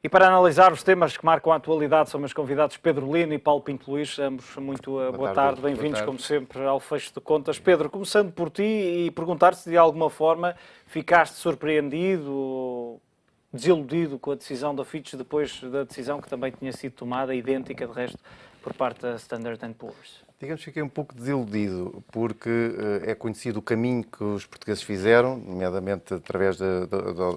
E para analisar os temas que marcam a atualidade, são meus convidados Pedro Lino e Paulo Pinto Luís. Ambos muito boa tarde. Bem-vindos, como sempre, ao Fecho de Contas. Pedro, começando por ti e perguntar se de alguma forma ficaste surpreendido, desiludido com a decisão da Fitch depois da decisão que também tinha sido tomada, idêntica de resto, por parte da Standard & Poor's. Digamos que fiquei um pouco desiludido, porque é conhecido o caminho que os portugueses fizeram, nomeadamente através da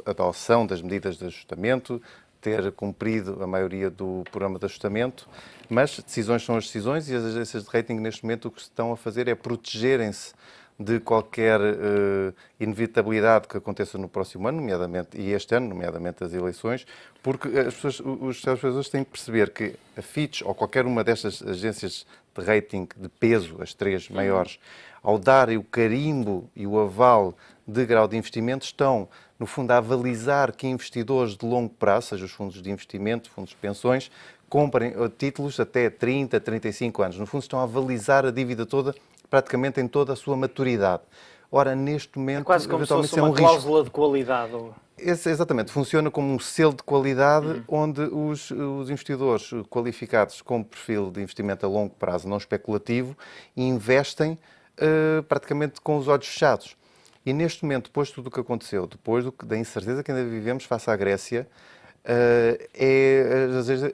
adoção das medidas de ajustamento, ter cumprido a maioria do programa de ajustamento, mas decisões são as decisões e as agências de rating neste momento o que estão a fazer é protegerem-se de qualquer inevitabilidade que aconteça no próximo ano, nomeadamente, e este ano, nomeadamente as eleições, porque os telespectadores têm que perceber que a Fitch ou qualquer uma destas agências de rating de peso, as três maiores, ao darem o carimbo e o aval de grau de investimento, estão, no fundo, a avalizar que investidores de longo prazo, seja os fundos de investimento, fundos de pensões, comprem títulos até 30, 35 anos. No fundo, estão a avalizar a dívida toda, praticamente em toda a sua maturidade. Ora, neste momento, é quase como se fosse é um uma cláusula de qualidade. Exatamente, funciona como um selo de qualidade onde os investidores qualificados com perfil de investimento a longo prazo não especulativo investem praticamente com os olhos fechados. E neste momento, depois de tudo o que aconteceu, depois da incerteza que ainda vivemos face à Grécia,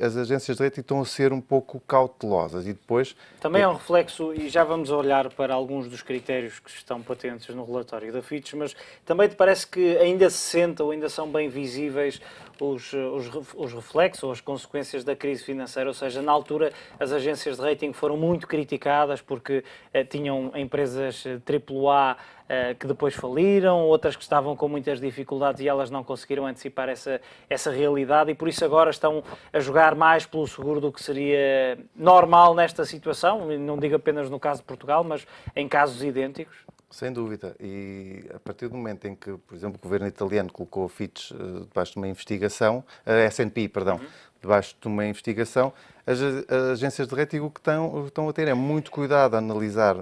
as agências de rating estão a ser um pouco cautelosas e depois... Também é um reflexo, e já vamos olhar para alguns dos critérios que estão patentes no relatório da Fitch, mas também te parece que ainda se sentem ou ainda são bem visíveis os reflexos ou as consequências da crise financeira, ou seja, na altura as agências de rating foram muito criticadas porque tinham empresas AAA que depois faliram, outras que estavam com muitas dificuldades e elas não conseguiram antecipar essa realidade e por isso agora estão a jogar mais pelo seguro do que seria normal nesta situação, não digo apenas no caso de Portugal, mas em casos idênticos. Sem dúvida. E a partir do momento em que, por exemplo, o governo italiano colocou a Fitch debaixo de uma investigação, a S&P, perdão, debaixo de uma investigação, as agências de rating o que estão a ter é muito cuidado a analisar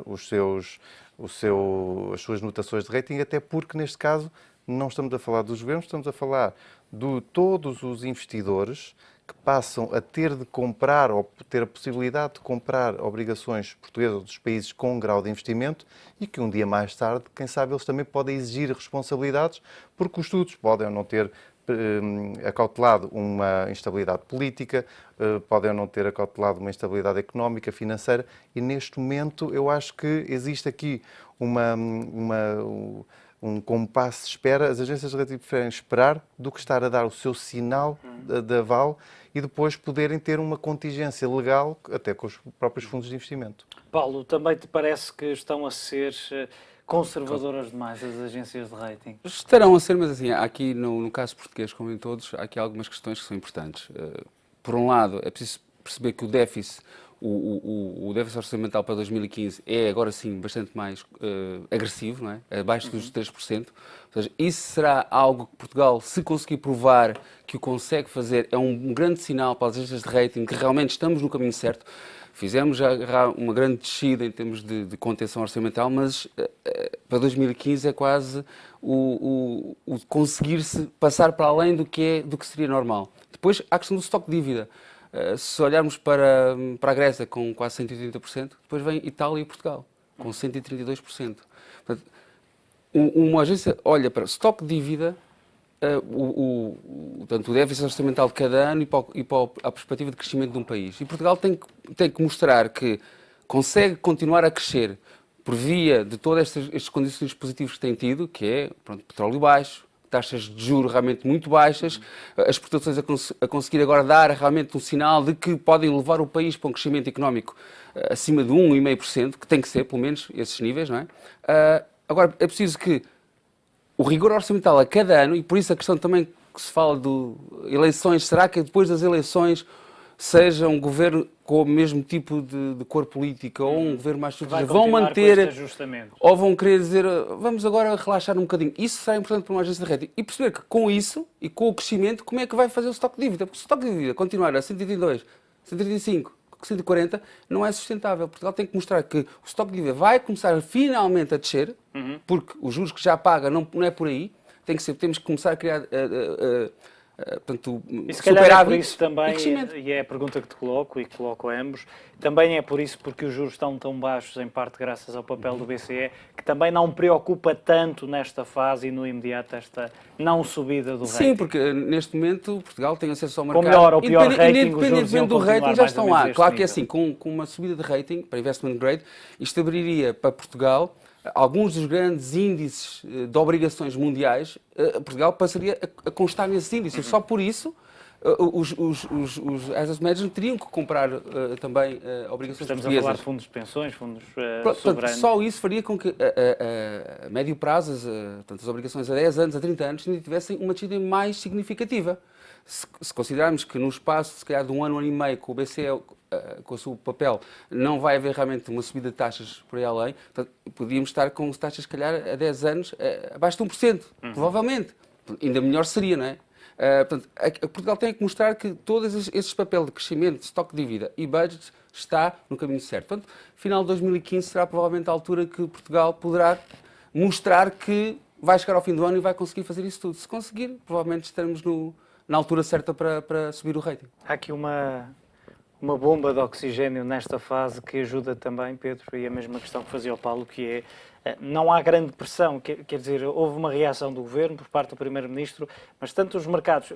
as suas notações de rating, até porque, neste caso, não estamos a falar dos governos, estamos a falar de todos os investidores que passam a ter de comprar ou ter a possibilidade de comprar obrigações portuguesas dos países com um grau de investimento e que um dia mais tarde, quem sabe, eles também podem exigir responsabilidades porque os estudos podem ou não ter acautelado uma instabilidade política, podem ou não ter acautelado uma instabilidade económica, financeira e neste momento eu acho que existe aqui um compasso de espera. As agências de rating preferem esperar do que estar a dar o seu sinal de aval e depois poderem ter uma contingência legal até com os próprios fundos de investimento. Paulo, também te parece que estão a ser conservadoras demais as agências de rating? Estarão a ser, mas assim, aqui no caso português, como em todos, há aqui algumas questões que são importantes. Por um lado, é preciso perceber que o déficit orçamental para 2015 é agora sim bastante mais agressivo, não é? Abaixo dos 3%. Ou seja, isso será algo que Portugal, se conseguir provar que o consegue fazer, é um grande sinal para as agências de rating que realmente estamos no caminho certo. Fizemos já uma grande descida em termos de contenção orçamental, mas para 2015 é quase o conseguir-se passar para além do que seria normal. Depois, há a questão do estoque de dívida. Se olharmos para a Grécia com quase 130%, depois vem Itália e Portugal com 132%. Portanto, uma agência olha para o estoque de dívida, portanto, o déficit orçamental de cada ano e para a perspectiva de crescimento de um país. E Portugal tem que mostrar que consegue continuar a crescer por via de todas estas condições positivas que tem tido, que é petróleo baixo, taxas de juros realmente muito baixas, as exportações a conseguir agora dar realmente um sinal de que podem levar o país para um crescimento económico acima de 1,5%, que tem que ser, pelo menos, esses níveis, não é? Agora, é preciso que o rigor orçamental a cada ano, e por isso a questão também que se fala de eleições, será que depois das eleições seja um governo com o mesmo tipo de cor política ou um governo mais estruturado, vão manter ou vão querer dizer vamos agora relaxar um bocadinho. Isso será importante para uma agência de rating. E perceber que com isso e com o crescimento, como é que vai fazer o estoque de dívida? Porque se o estoque de dívida continuar a 132, 135, 140, não é sustentável. Portugal tem que mostrar que o estoque de dívida vai começar finalmente a descer, porque os juros que já paga não é por aí. Temos que começar a criar portanto, e se calhar é por superávit isso também, e crescimento. e é a pergunta que te coloco e que coloco a ambos, também é por isso porque os juros estão tão baixos, em parte graças ao papel do BCE, que também não preocupa tanto nesta fase e no imediato esta não subida do rating. Sim, porque neste momento Portugal tem acesso ao Com mercado. melhor ou pior rating, os juros iam Independentemente do continuar rating, já mais estão ou menos lá. este Claro que é nível. assim, com uma subida de rating para investment grade, isto abriria para Portugal alguns dos grandes índices de obrigações mundiais. Portugal passaria a constar nesses índices. Só por isso os asset managers teriam que comprar também obrigações Estamos portuguesas. a falar de fundos de pensões, fundos Portanto, soberanos. só isso faria com que a médio prazo, portanto, as obrigações a 10 anos, a 30 anos, ainda tivessem uma descida mais significativa. Se considerarmos que no espaço, se calhar, de um ano e meio, com o BCE, com o seu papel, não vai haver realmente uma subida de taxas por aí além, portanto, podíamos estar com taxas, se calhar, a 10 anos, abaixo de 1%, provavelmente. Ainda melhor seria, não é? Portanto, Portugal tem que mostrar que todos esses papéis de crescimento, de estoque de dívida e budget está no caminho certo. Portanto, final de 2015 será provavelmente a altura que Portugal poderá mostrar que vai chegar ao fim do ano e vai conseguir fazer isso tudo. Se conseguir, provavelmente estaremos na altura certa para subir o rating. Há aqui uma bomba de oxigênio nesta fase que ajuda também, Pedro, e a mesma questão que fazia o Paulo, que é, não há grande pressão, quer dizer, houve uma reação do Governo por parte do Primeiro-Ministro, mas tanto os mercados,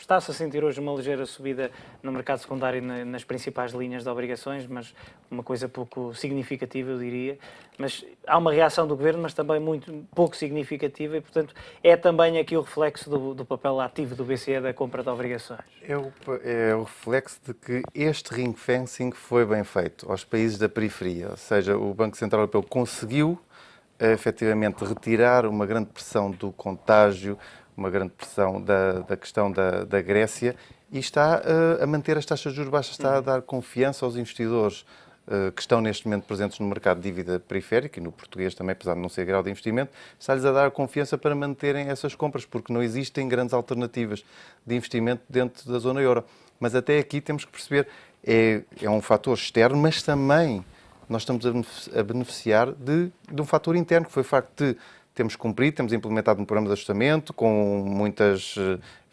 está-se a sentir hoje uma ligeira subida no mercado secundário e nas principais linhas de obrigações, mas uma coisa pouco significativa, eu diria, mas há uma reação do Governo, mas também muito pouco significativa e, portanto, é também aqui o reflexo do papel ativo do BCE da compra de obrigações. É o reflexo de que este ring fencing foi bem feito aos países da periferia, ou seja, o Banco Central Europeu conseguiu efetivamente retirar uma grande pressão do contágio, uma grande pressão da questão da Grécia e está a manter as taxas de juros baixas, está a dar confiança aos investidores que estão neste momento presentes no mercado de dívida periférica e no português também, apesar de não ser grau de investimento, está-lhes a dar confiança para manterem essas compras, porque não existem grandes alternativas de investimento dentro da zona euro. Mas até aqui temos que perceber, é um fator externo, mas também nós estamos a beneficiar de um fator interno, que foi o facto de temos cumprido, temos implementado um programa de ajustamento com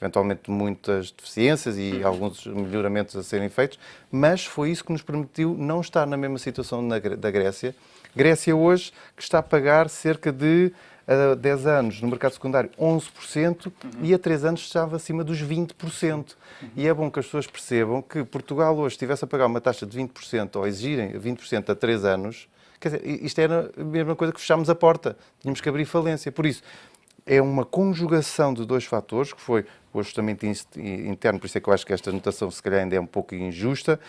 eventualmente muitas deficiências e alguns melhoramentos a serem feitos, mas foi isso que nos permitiu não estar na mesma situação da Grécia. Grécia hoje que está a pagar cerca de 10 anos no mercado secundário 11% e a 3 anos estava acima dos 20%. E é bom que as pessoas percebam que Portugal hoje estivesse a pagar uma taxa de 20% ou exigirem 20% a 3 anos, quer dizer, isto era a mesma coisa que fechámos a porta, tínhamos que abrir falência. Por isso, é uma conjugação de dois fatores, que foi o ajustamento interno, por isso é que eu acho que esta notação se calhar ainda é um pouco injusta.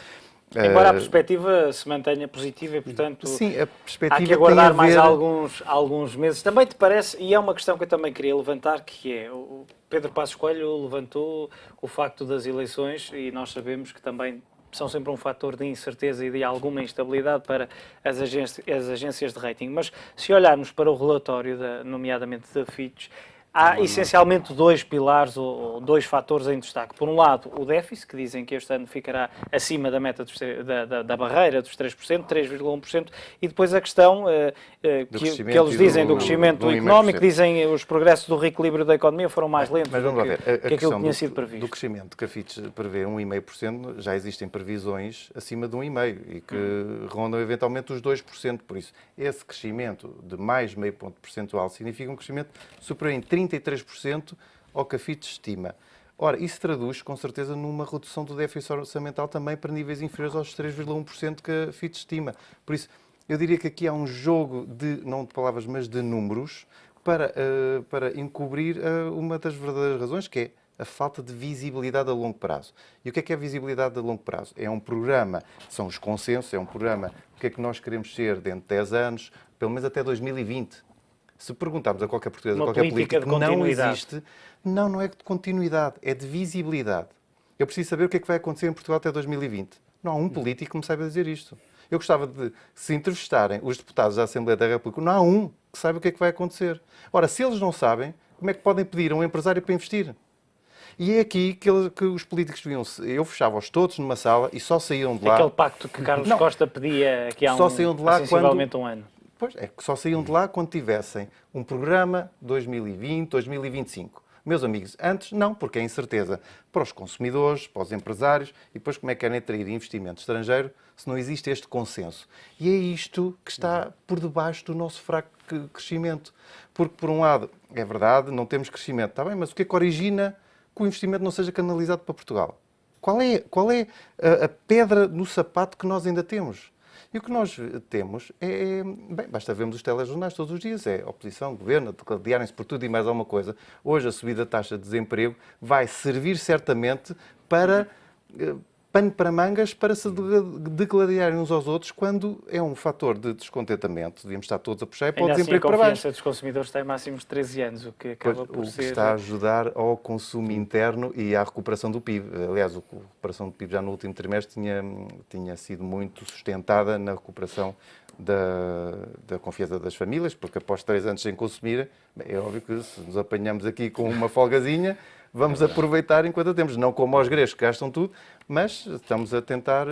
Embora a perspectiva se mantenha positiva e, portanto, sim, a perspectiva há que aguardar tem a ver... mais alguns meses. Também te parece, e é uma questão que eu também queria levantar, que é, o Pedro Passos Coelho levantou o facto das eleições e nós sabemos que também são sempre um fator de incerteza e de alguma instabilidade para as agências de rating. Mas se olharmos para o relatório, nomeadamente da Fitch, há essencialmente dois pilares ou dois fatores em destaque. Por um lado, o déficit, que dizem que este ano ficará acima da meta da barreira dos 3%, 3,1%, e depois a questão que eles dizem do crescimento económico, dizem os progressos do reequilíbrio da economia foram mais lentos do que aquilo que tinha sido previsto. Do crescimento que a Fitch prevê 1,5%, já existem previsões acima de 1,5% e que rondam eventualmente os 2%. Por isso, esse crescimento de mais meio ponto percentual significa um crescimento superior em 33% ao que a Fitch estima. Ora, isso traduz, com certeza, numa redução do déficit orçamental também para níveis inferiores aos 3,1% que a Fitch estima. Por isso, eu diria que aqui há um jogo não de palavras, mas de números, para encobrir uma das verdadeiras razões, que é a falta de visibilidade a longo prazo. E o que é a visibilidade a longo prazo? É um programa, são os consensos, é um programa, o que é que nós queremos ser dentro de 10 anos, pelo menos até 2020. Se perguntarmos a qualquer português, a qualquer político, não existe. Não é de continuidade, é de visibilidade. Eu preciso saber o que é que vai acontecer em Portugal até 2020. Não há um político que me saiba dizer isto. Eu gostava de, se entrevistarem os deputados da Assembleia da República, não há um que saiba o que é que vai acontecer. Ora, se eles não sabem, como é que podem pedir a um empresário para investir? E é aqui que os políticos deviam... Eu fechava-os todos numa sala e só saíam de lá... Aquele pacto que Carlos Costa pedia aqui há sensivelmente um ano. Pois, é que só saíam de lá quando tivessem um programa 2020, 2025. Meus amigos, antes não, porque é incerteza para os consumidores, para os empresários, e depois como é que querem atrair investimento estrangeiro se não existe este consenso. E é isto que está por debaixo do nosso fraco crescimento. Porque, por um lado, é verdade, não temos crescimento, está bem, mas o que é que origina que o investimento não seja canalizado para Portugal? Qual é a pedra no sapato que nós ainda temos? E o que nós temos bem, basta vermos os telejornais todos os dias, é oposição, governo, declararem-se por tudo e mais alguma coisa. Hoje a subida da taxa de desemprego vai servir certamente para pano para mangas para se declararem uns aos outros quando é um fator de descontentamento. Devíamos estar todos a puxar para o desemprego para baixo. A confiança dos consumidores tem máximos de 13 anos, o que acaba por ser... O que está a ajudar ao consumo interno e à recuperação do PIB. Aliás, a recuperação do PIB já no último trimestre tinha sido muito sustentada na recuperação da confiança das famílias, porque após 3 anos sem consumir, é óbvio que se nos apanhamos aqui com uma folgazinha, vamos aproveitar enquanto temos. Não como os gregos que gastam tudo, mas estamos a tentar,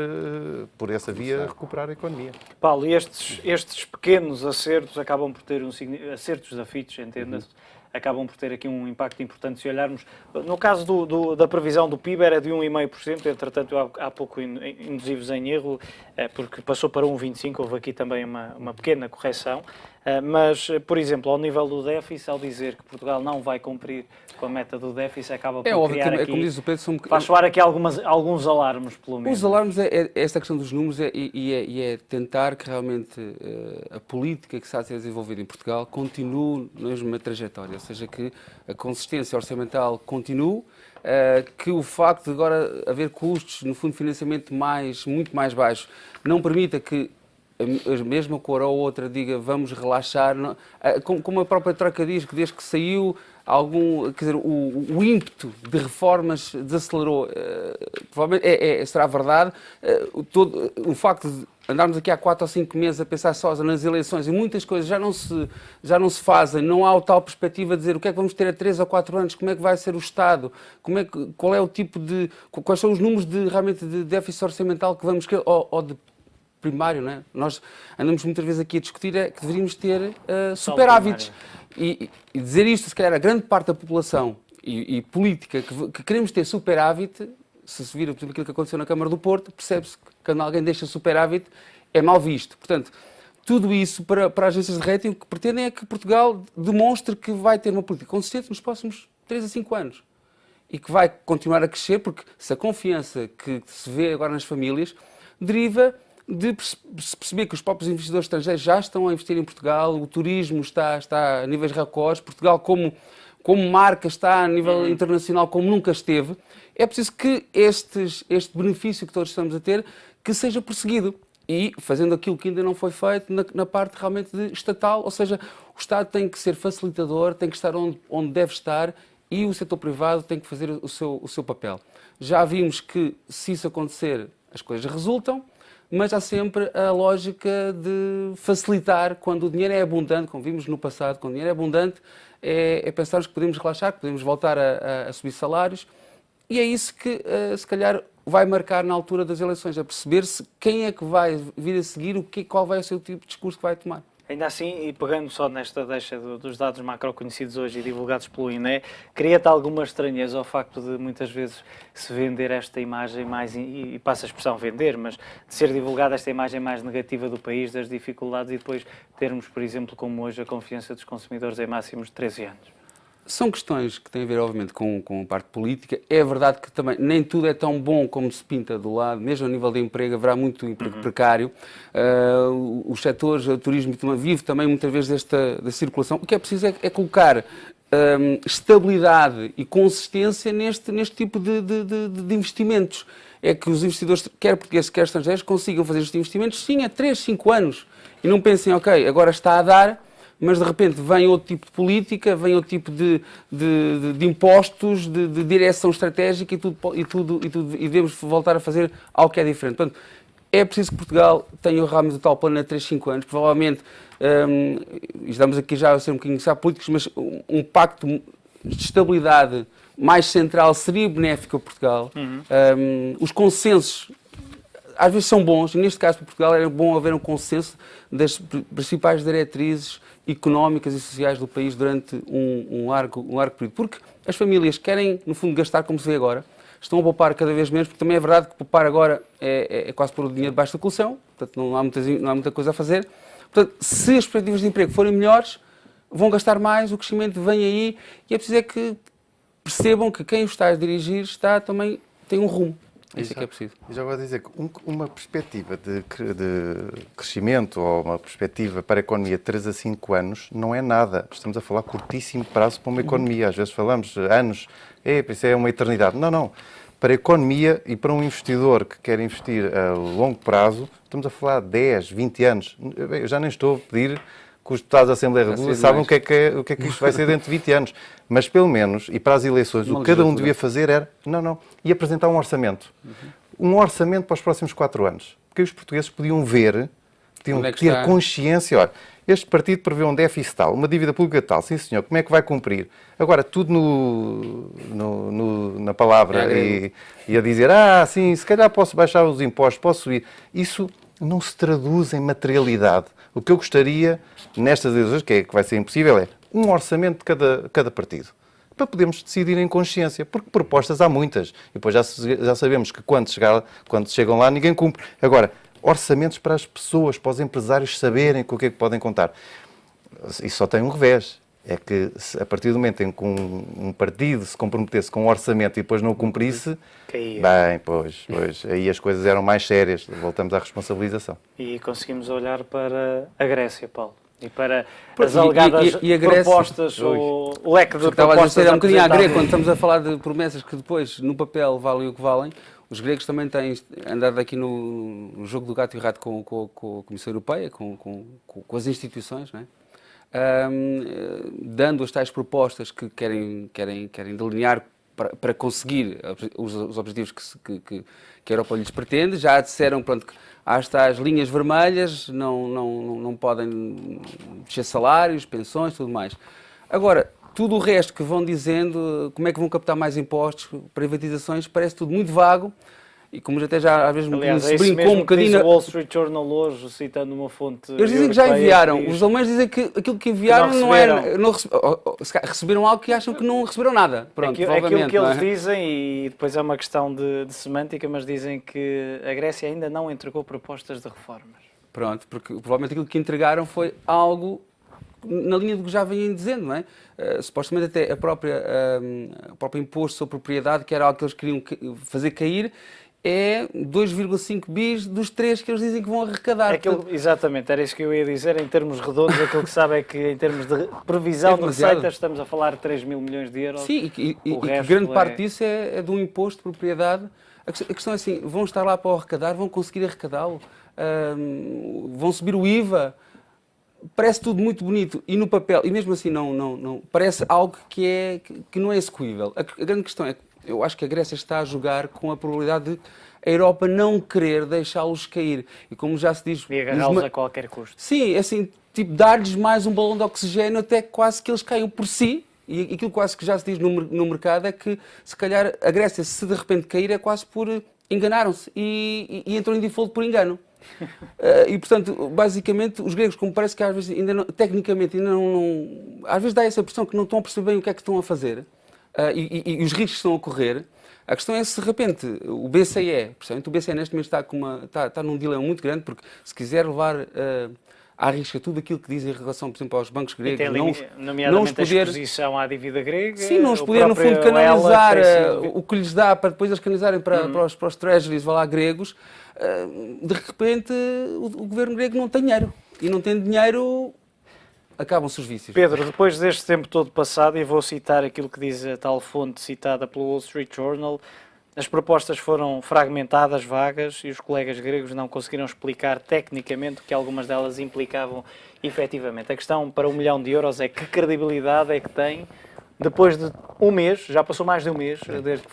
por essa via, recuperar a economia. Paulo, e estes pequenos acertos acabam por ter acertos da Fitch, entenda-se, acabam por ter aqui um impacto importante se olharmos. No caso da previsão do PIB era de 1,5%, entretanto eu há pouco induzi-vos em erro, porque passou para 1,25%, houve aqui também uma pequena correção. Mas, por exemplo, ao nível do déficit, ao dizer que Portugal não vai cumprir com a meta do déficit, acaba por criar aqui... como diz o Pedro, faz soar aqui alguns alarmes, pelo menos. Os alarmes é esta questão dos números e é tentar que realmente a política que está a ser desenvolvida em Portugal continue na mesma trajetória, ou seja, que a consistência orçamental continue, que o facto de agora haver custos no fundo de financiamento muito mais baixos não permita que mesmo a cor ou outra diga vamos relaxar, como a própria Troika diz, que desde que saiu quer dizer, o ímpeto de reformas desacelerou. Provavelmente será verdade. O facto de andarmos aqui há 4 ou 5 meses a pensar só nas eleições e muitas coisas já não se fazem, não há tal perspectiva de dizer o que é que vamos ter a 3 ou 4 anos, como é que vai ser o Estado, qual é o tipo de... quais são os números realmente de déficit orçamental que vamos querer, ou de primário, não é? Nós andamos muitas vezes aqui a discutir que deveríamos ter superávites. E dizer isto, se calhar, a grande parte da população e política que queremos ter superávit, se vira, por exemplo, aquilo que aconteceu na Câmara do Porto, percebe-se que quando alguém deixa superávit é mal visto. Portanto, tudo isso para as agências de rating, o que pretendem é que Portugal demonstre que vai ter uma política consistente nos próximos 3 a 5 anos. E que vai continuar a crescer, porque se a confiança que se vê agora nas famílias deriva de se perceber que os próprios investidores estrangeiros já estão a investir em Portugal, o turismo está a níveis recordes, Portugal como marca está a nível internacional como nunca esteve, é preciso que este benefício que todos estamos a ter, que seja perseguido. E fazendo aquilo que ainda não foi feito na parte realmente estatal, ou seja, o Estado tem que ser facilitador, tem que estar onde deve estar e o setor privado tem que fazer o seu papel. Já vimos que se isso acontecer, as coisas resultam, mas há sempre a lógica de facilitar quando o dinheiro é abundante, como vimos no passado, quando o dinheiro é abundante, é pensarmos que podemos relaxar, que podemos voltar a subir salários, e é isso que, se calhar, vai marcar na altura das eleições, a perceber-se quem é que vai vir a seguir, qual vai ser o tipo de discurso que vai tomar. Ainda assim, e pegando só nesta deixa dos dados macro conhecidos hoje e divulgados pelo INE, cria-te alguma estranheza ao facto de muitas vezes se vender esta imagem mais, e passa a expressão vender, mas de ser divulgada esta imagem mais negativa do país, das dificuldades, e depois termos, por exemplo, como hoje, a confiança dos consumidores em máximos de 13 anos? São questões que têm a ver, obviamente, com a parte política. É verdade que também nem tudo é tão bom como se pinta do lado. Mesmo a nível de emprego, haverá muito emprego precário. Os setores, o turismo vive também muitas vezes da circulação. O que é preciso é colocar estabilidade e consistência neste tipo de investimentos. É que os investidores, quer portugueses, quer estrangeiros, consigam fazer estes investimentos, sim, a 3, 5 anos. E não pensem, ok, agora está a dar, mas de repente vem outro tipo de política, vem outro tipo de impostos, de direção estratégica e devemos voltar a fazer algo que é diferente. Portanto, é preciso que Portugal tenha realmente o tal plano a 3, 5 anos, provavelmente, estamos aqui já a ser um bocadinho políticos, mas um pacto de estabilidade mais central seria benéfico a Portugal. Os consensos às vezes são bons, e neste caso para Portugal era bom haver um consenso das principais diretrizes económicas e sociais do país durante um largo período. Porque as famílias querem, no fundo, gastar como se vê agora, estão a poupar cada vez menos, porque também é verdade que poupar agora é quase pôr o dinheiro debaixo da colchão, portanto não há muita coisa a fazer. Portanto, se as perspectivas de emprego forem melhores, vão gastar mais, o crescimento vem aí, e é preciso que percebam que quem o está a dirigir também tem um rumo. Isso é que é preciso. Eu já vou dizer que uma perspectiva de crescimento ou uma perspectiva para a economia de 3 a 5 anos não é nada. Estamos a falar curtíssimo prazo para uma economia. Às vezes falamos anos, isso é uma eternidade. Não. Para a economia e para um investidor que quer investir a longo prazo, estamos a falar de 10, 20 anos. Eu já nem estou a pedir que os deputados da Assembleia da República saibam o que é que isto vai ser dentro de 20 anos. Mas, pelo menos, e para as eleições, o que cada um devia fazer era, e apresentar um orçamento. Um orçamento para os próximos 4 anos. Porque os portugueses podiam ver, podiam ter consciência, olha, este partido prevê um déficit tal, uma dívida pública tal, sim senhor, como é que vai cumprir? Agora, tudo na palavra e a dizer, sim, se calhar posso baixar os impostos, posso subir. Isso não se traduz em materialidade. O que eu gostaria, nestas eleições, que vai ser impossível, é um orçamento de cada partido. Para podermos decidir em consciência, porque propostas há muitas. E depois já sabemos que quando chegam lá, ninguém cumpre. Agora, orçamentos para as pessoas, para os empresários saberem com o que é que podem contar. Isso só tem um revés. É que a partir do momento em que um partido se comprometesse com um orçamento e depois não o cumprisse, bem, pois, aí as coisas eram mais sérias. Voltamos à responsabilização. E conseguimos olhar para a Grécia, Paulo. E para as alegadas propostas, o leque de propostas. Estava a dizer um bocadinho à grega, quando estamos a falar de promessas que depois, no papel, valem o que valem. Os gregos também têm andado aqui no jogo do gato e rato com a Comissão Europeia, com as instituições, não é? Dando as tais propostas que querem delinear para conseguir os objetivos que a Europa lhes pretende. Já disseram, pronto, que há as tais linhas vermelhas, não podem descer salários, pensões, tudo mais. Agora, tudo o resto que vão dizendo, como é que vão captar mais impostos, privatizações, parece tudo muito vago. E como até já às vezes se brincou um bocadinho... o Wall Street Journal hoje, citando uma fonte... Eles dizem que já enviaram. Os alemães dizem que aquilo que enviaram receberam algo que acham que não receberam nada. Pronto, aquilo que eles dizem, e depois é uma questão de semântica, mas dizem que a Grécia ainda não entregou propostas de reformas. Pronto, porque provavelmente aquilo que entregaram foi algo na linha do que já vêm dizendo, não é? Supostamente até o próprio imposto sobre propriedade, que era algo que eles queriam fazer cair, é 2,5 bis dos 3 que eles dizem que vão arrecadar. Exatamente, era isso que eu ia dizer. Em termos redondos, aquilo que sabe é que em termos de previsão de receitas estamos a falar de 3 mil milhões de euros. Sim, e grande parte disso é de um imposto de propriedade. A questão é assim, vão estar lá para o arrecadar, vão conseguir arrecadá-lo, vão subir o IVA. Parece tudo muito bonito e no papel, e mesmo assim não parece algo que não é execuível. A grande questão é que eu acho que a Grécia está a jogar com a probabilidade de a Europa não querer deixá-los cair. E como já se diz... E agarrá-los a qualquer custo. Sim, assim, tipo, dar-lhes mais um balão de oxigênio até quase que eles caiam por si. E aquilo quase que já se diz no mercado é que, se calhar, a Grécia, se de repente cair, é quase por enganaram-se e entram em default por engano. E, portanto, basicamente, os gregos, como parece que às vezes, tecnicamente, ainda não... Às vezes dá essa impressão que não estão a perceber bem o que é que estão a fazer. E os riscos estão a correr. A questão é se de repente o BCE, precisamente o BCE neste momento está num dilema muito grande, porque se quiser levar à risca tudo aquilo que diz em relação, por exemplo, aos bancos gregos, nomeadamente a exposição à dívida grega, sim, não os poder no fundo canalizar o que lhes dá para depois eles canalizarem para os treasuries gregos, de repente o governo grego não tem dinheiro. E não tem dinheiro... acabam-se os vícios. Pedro, depois deste tempo todo passado, e vou citar aquilo que diz a tal fonte citada pelo Wall Street Journal, as propostas foram fragmentadas, vagas, e os colegas gregos não conseguiram explicar tecnicamente o que algumas delas implicavam efetivamente. A questão para €1 milhão é que credibilidade é que tem depois de um mês, já passou mais de um mês, desde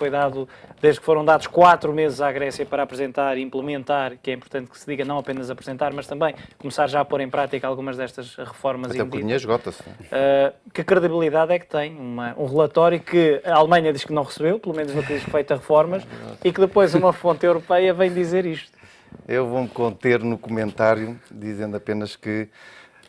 que foram dados 4 meses à Grécia para apresentar e implementar, que é importante que se diga, não apenas apresentar, mas também começar já a pôr em prática algumas destas reformas. Até porque o dinheiro esgota-se. Que credibilidade é que tem um relatório que a Alemanha diz que não recebeu, pelo menos no que diz respeito a reformas, e que depois uma fonte europeia vem dizer isto. Eu vou-me conter no comentário, dizendo apenas que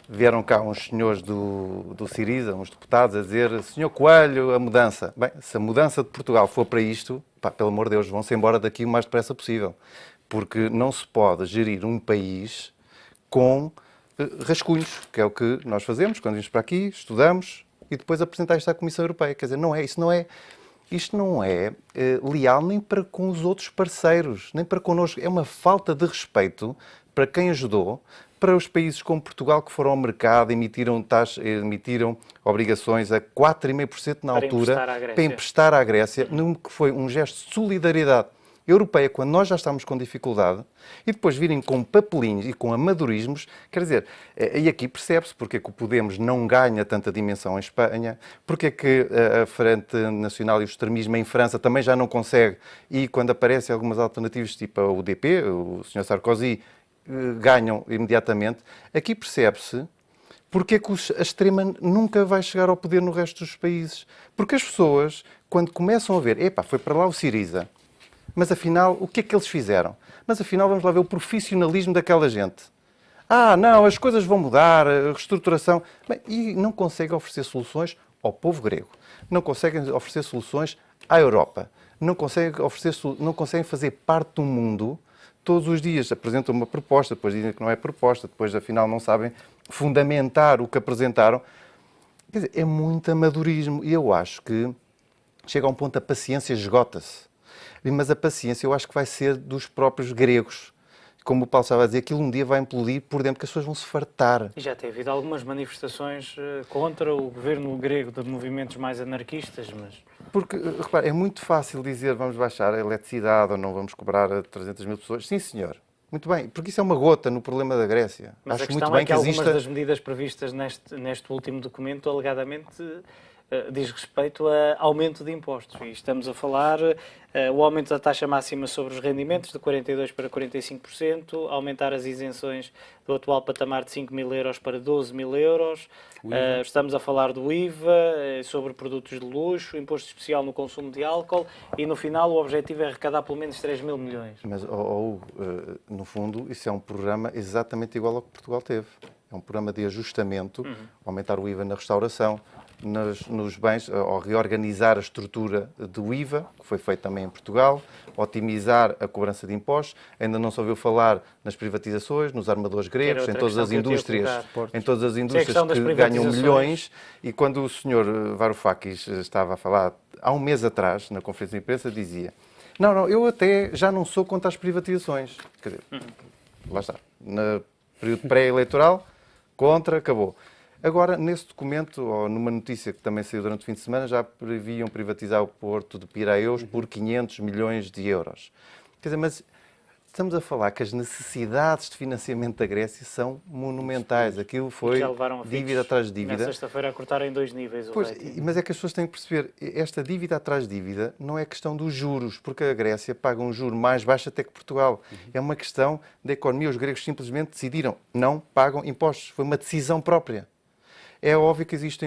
vieram cá uns senhores do Siriza, uns deputados, a dizer: Senhor Coelho, a mudança. Bem, se a mudança de Portugal for para isto, pá, pelo amor de Deus, vão-se embora daqui o mais depressa possível. Porque não se pode gerir um país com rascunhos, que é o que nós fazemos quando vimos para aqui, estudamos e depois apresentar isto à Comissão Europeia. Quer dizer, não é, isto não é leal nem para com os outros parceiros, nem para connosco. É uma falta de respeito para quem ajudou, para os países como Portugal, que foram ao mercado, emitiram obrigações a 4,5% na altura para emprestar à Grécia, num que foi um gesto de solidariedade europeia, quando nós já estamos com dificuldade, e depois virem com papelinhos e com amadorismos, quer dizer, e aqui percebe-se porque é que o Podemos não ganha tanta dimensão em Espanha, porque é que a Frente Nacional e o extremismo em França também já não consegue, e quando aparecem algumas alternativas, tipo a UDP, o Sr. Sarkozy, ganham imediatamente. Aqui percebe-se porque é que a extrema nunca vai chegar ao poder no resto dos países. Porque as pessoas, quando começam a ver, epá, foi para lá o Siriza, mas afinal, o que é que eles fizeram? Mas afinal, vamos lá ver o profissionalismo daquela gente. Ah, não, as coisas vão mudar, a reestruturação. Bem, e não conseguem oferecer soluções ao povo grego. Não conseguem oferecer soluções à Europa. Não conseguem fazer parte do mundo. Todos os dias apresentam uma proposta, depois dizem que não é proposta, depois afinal não sabem fundamentar o que apresentaram. Quer dizer, é muito amadorismo. E eu acho que chega a um ponto a paciência esgota-se. Mas a paciência eu acho que vai ser dos próprios gregos. Como o Paulo estava a dizer, aquilo um dia vai implodir por dentro, que as pessoas vão se fartar. E já tem havido algumas manifestações contra o governo grego, de movimentos mais anarquistas, mas... Porque, repare, é muito fácil dizer vamos baixar a eletricidade ou não vamos cobrar a 300 mil pessoas. Sim, senhor. Muito bem, porque isso é uma gota no problema da Grécia. Mas acho a muito questão bem é que algumas exista... das medidas previstas neste último documento, alegadamente, diz respeito a aumento de impostos. E estamos a falar o aumento da taxa máxima sobre os rendimentos de 42% para 45%, aumentar as isenções do atual patamar de 5 mil euros para 12 mil euros. Estamos a falar do IVA, sobre produtos de luxo, imposto especial no consumo de álcool e, no final, o objetivo é arrecadar pelo menos 3 mil milhões. Mas, no fundo, isso é um programa exatamente igual ao que Portugal teve. É um programa de ajustamento, aumentar o IVA na restauração, nos bens, ao reorganizar a estrutura do IVA, que foi feito também em Portugal, otimizar a cobrança de impostos. Ainda não se ouviu falar nas privatizações, nos armadores gregos, em todas as indústrias que ganham milhões. E quando o Sr. Varoufakis estava a falar, há um mês atrás, na conferência de imprensa, dizia: não, eu até já não sou contra as privatizações. Quer dizer, lá está, no período pré-eleitoral, contra, acabou. Agora, nesse documento, ou numa notícia que também saiu durante o fim de semana, já previam privatizar o porto de Piraeus por 500 milhões de euros. Quer dizer, mas estamos a falar que as necessidades de financiamento da Grécia são monumentais. Aquilo foi dívida atrás de dívida. Na sexta-feira a cortar em 2 níveis. Mas é que as pessoas têm que perceber, esta dívida atrás de dívida não é questão dos juros, porque a Grécia paga um juro mais baixo até que Portugal. É uma questão da economia. Os gregos simplesmente decidiram, não pagam impostos. Foi uma decisão própria. É óbvio que existe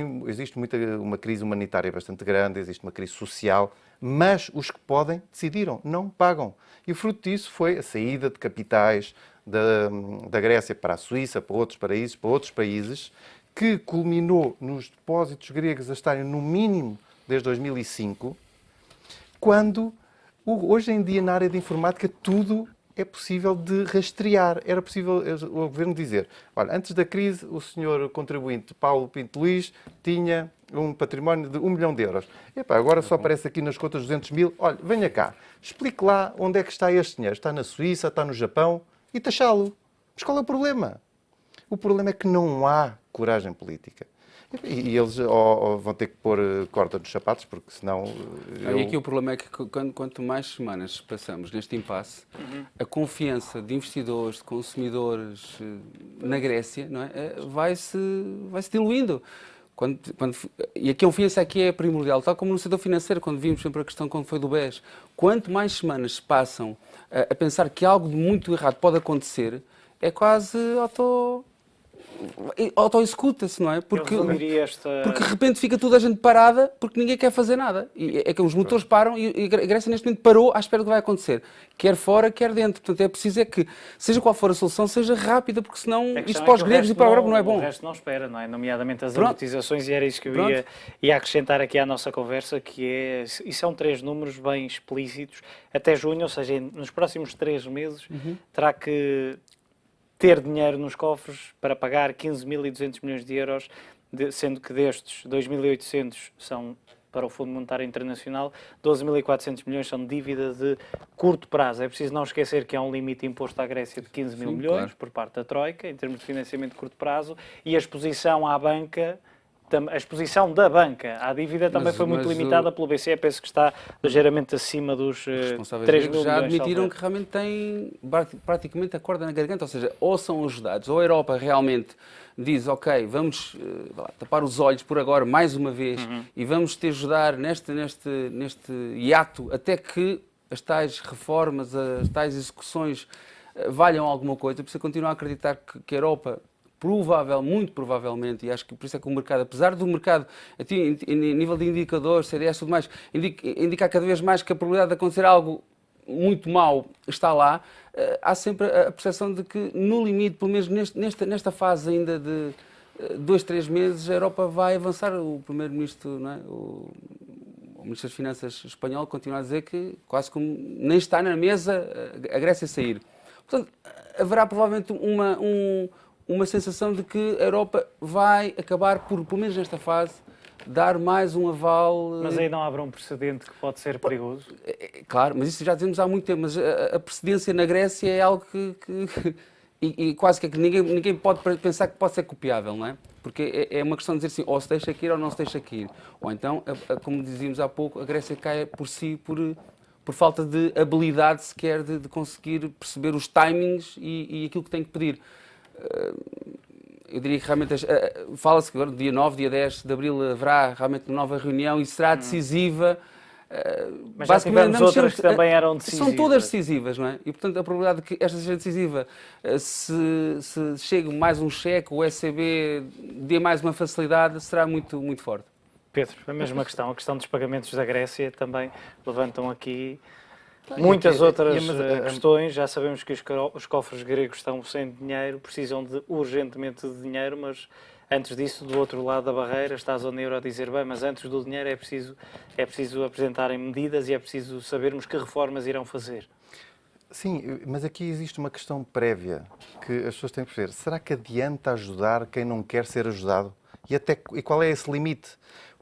uma crise humanitária bastante grande, existe uma crise social, mas os que podem decidiram, não pagam. E o fruto disso foi a saída de capitais da Grécia para a Suíça, para outros países, que culminou nos depósitos gregos a estarem no mínimo desde 2005, quando hoje em dia na área de informática tudo é possível de rastrear. Era possível o governo dizer: olha, antes da crise o senhor contribuinte Paulo Pinto Luís tinha um património de 1 milhão de euros. Epá, agora só aparece aqui nas contas 200 mil. Olha, venha cá, explique lá onde é que está este dinheiro. Está na Suíça, está no Japão, e taxá-lo. Mas qual é o problema? O problema é que não há coragem política. E eles vão ter que pôr corda nos sapatos, porque senão... E aqui o problema é que quanto mais semanas passamos neste impasse, a confiança de investidores, de consumidores na Grécia, não é? vai-se diluindo. E a confiança aqui é primordial, tal como no setor financeiro, quando vimos sempre a questão quando foi do BES. Quanto mais semanas se passam a pensar que algo de muito errado pode acontecer, é quase auto-executa-se, não é? Porque de repente fica toda a gente parada porque ninguém quer fazer nada. E é que os motores param e a Grécia neste momento parou à espera do que vai acontecer. Quer fora, quer dentro. Portanto, é preciso é que, seja qual for a solução, seja rápida, porque senão isto para os gregos e para a Europa não é bom. O resto não espera, não é? Nomeadamente as amortizações, e era isso que eu ia acrescentar aqui à nossa conversa, que é, e são 3 números bem explícitos, até junho, ou seja, nos próximos 3 meses, terá que ter dinheiro nos cofres para pagar 15.200 milhões de euros, sendo que destes 2.800 são para o Fundo Monetário Internacional, 12.400 milhões são de dívida de curto prazo. É preciso não esquecer que há um limite imposto à Grécia de 15 mil milhões por parte da Troika, em termos de financiamento de curto prazo, e a exposição à banca, a exposição da banca à dívida também foi muito limitada pelo BCE, penso que está ligeiramente acima dos 3 mil milhões. Já admitiram que realmente têm praticamente a corda na garganta, ou seja, ou são ajudados, ou a Europa realmente diz, ok, vamos tapar os olhos por agora, mais uma vez, e vamos te ajudar neste hiato até que as tais reformas, as tais execuções valham alguma coisa. Precisa continuar a acreditar que a Europa muito provavelmente, e acho que por isso é que o mercado, apesar do mercado, em nível de indicadores, CDS e tudo mais, indicar cada vez mais que a probabilidade de acontecer algo muito mau está lá, há sempre a percepção de que, no limite, pelo menos nesta fase ainda de 2, 3 meses, a Europa vai avançar. O primeiro-ministro, não é? O Ministro das Finanças espanhol continua a dizer que quase como nem está na mesa a Grécia sair. Portanto, haverá provavelmente uma sensação de que a Europa vai acabar por, pelo menos nesta fase, dar mais um aval. Mas aí não abre um precedente que pode ser perigoso? Claro, mas isso já dizemos há muito tempo, mas a precedência na Grécia é algo e quase que ninguém pode pensar que pode ser copiável, não é? Porque é uma questão de dizer assim, ou se deixa aqui ou não se deixa aqui. Ou então, como dizíamos há pouco, a Grécia cai por si por falta de habilidade sequer de conseguir perceber os timings e aquilo que tem que pedir. Eu diria que realmente fala-se que agora, dia 9, dia 10 de abril, haverá realmente uma nova reunião e será decisiva. Mas já tivemos outras que também eram decisivas. São todas decisivas, não é? E, portanto, a probabilidade de que esta seja decisiva, se chegue mais um cheque, o ECB dê mais uma facilidade, será muito, muito forte. Pedro, a mesma questão. A questão dos pagamentos da Grécia também levantam aqui muitas outras questões. Já sabemos que os cofres gregos estão sem dinheiro, precisam urgentemente de dinheiro, mas antes disso, do outro lado da barreira, está a zona euro a dizer, bem, mas antes do dinheiro é preciso apresentarem medidas e é preciso sabermos que reformas irão fazer. Sim, mas aqui existe uma questão prévia que as pessoas têm que perceber. Será que adianta ajudar quem não quer ser ajudado? E qual é esse limite?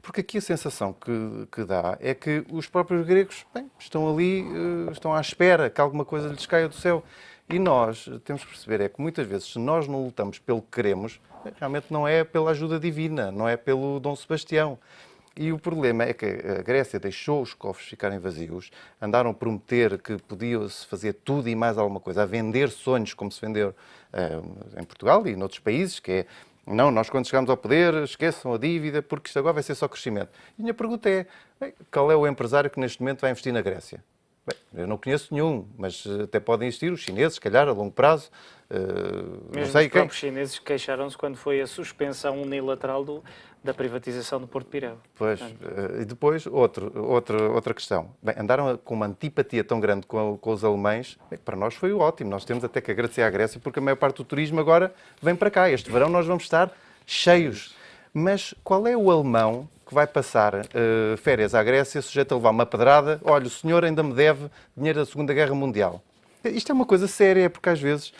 Porque aqui a sensação que dá é que os próprios gregos estão ali, estão à espera que alguma coisa lhes caia do céu. E nós temos que perceber é que muitas vezes, se nós não lutamos pelo que queremos, realmente não é pela ajuda divina, não é pelo Dom Sebastião. E o problema é que a Grécia deixou os cofres ficarem vazios, andaram a prometer que podia-se fazer tudo e mais alguma coisa, a vender sonhos como se vendeu em Portugal e noutros países, que é, não, nós quando chegamos ao poder esqueçam a dívida porque isto agora vai ser só crescimento. E a minha pergunta é, qual é o empresário que neste momento vai investir na Grécia? Bem, eu não conheço nenhum, mas até podem existir os chineses, se calhar, a longo prazo. Mesmo não sei os próprios chineses queixaram-se quando foi a suspensão unilateral da privatização do Porto de Pireu. Pois, e depois outra questão. Bem, andaram com uma antipatia tão grande com os alemães, para nós foi ótimo. Nós temos até que agradecer à Grécia, porque a maior parte do turismo agora vem para cá. Este verão nós vamos estar cheios. Mas qual é o alemão que vai passar férias à Grécia sujeito a levar uma pedrada? Olha, o senhor ainda me deve dinheiro da Segunda Guerra Mundial. Isto é uma coisa séria, porque às vezes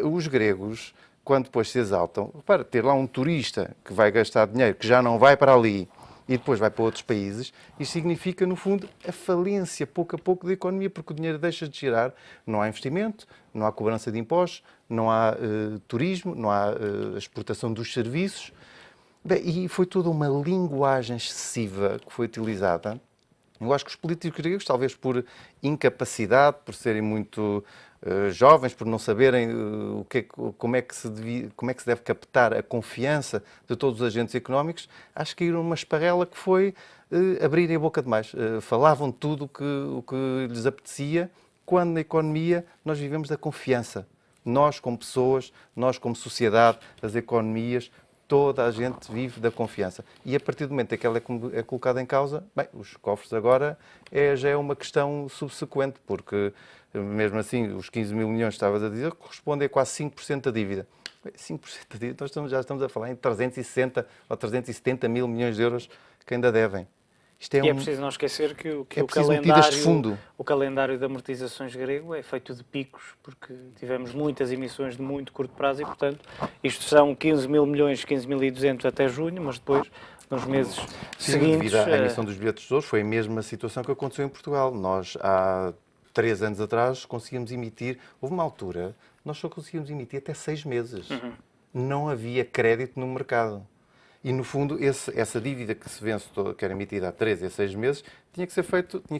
os gregos, quando depois se exaltam, para ter lá um turista que vai gastar dinheiro, que já não vai para ali e depois vai para outros países, isto significa, no fundo, a falência, pouco a pouco, da economia, porque o dinheiro deixa de girar. Não há investimento, não há cobrança de impostos, não há turismo, não há exportação dos serviços. Bem, e foi toda uma linguagem excessiva que foi utilizada. Eu acho que os políticos gregos, talvez por incapacidade, por serem muito jovens, por não saberem como é que se deve captar a confiança de todos os agentes económicos, acho que caíram numa esparrela que foi abrirem a boca demais. Falavam tudo o que lhes apetecia, quando na economia nós vivemos da confiança. Nós como pessoas, nós como sociedade, as economias, toda a gente vive da confiança. E a partir do momento em que ela é colocada em causa, bem, os cofres agora já é uma questão subsequente, porque mesmo assim os 15 mil milhões que estavas a dizer correspondem a quase 5% da dívida. 5% da dívida, nós já estamos a falar em 360 ou 370 mil milhões de euros que ainda devem. Isto é preciso não esquecer que o calendário de amortizações grego é feito de picos, porque tivemos muitas emissões de muito curto prazo e, portanto, isto são 15 mil milhões, 15.200 até junho, mas depois, nos meses seguintes... Devido à emissão dos bilhetes de ouro, foi a mesma situação que aconteceu em Portugal. Nós, há 3 anos atrás, conseguíamos emitir... Houve uma altura, nós só conseguíamos emitir até 6 meses. Não havia crédito no mercado. E, no fundo, essa dívida que se vence, que era emitida há 3 a 6 meses, tinha que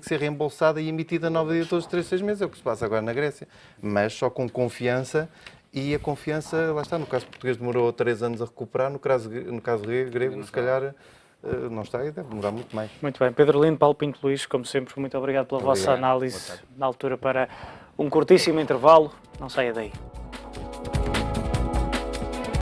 ser reembolsada e emitida nova de todos os 3 a 6 meses. É o que se passa agora na Grécia. Mas só com confiança, e a confiança, lá está, no caso português demorou 3 anos a recuperar, no caso grego, se calhar, não está e deve demorar muito mais. Muito bem. Pedro Lindo, Paulo Pinto Luís, como sempre, muito obrigado pela vossa análise na altura para um curtíssimo intervalo. Não saia daí.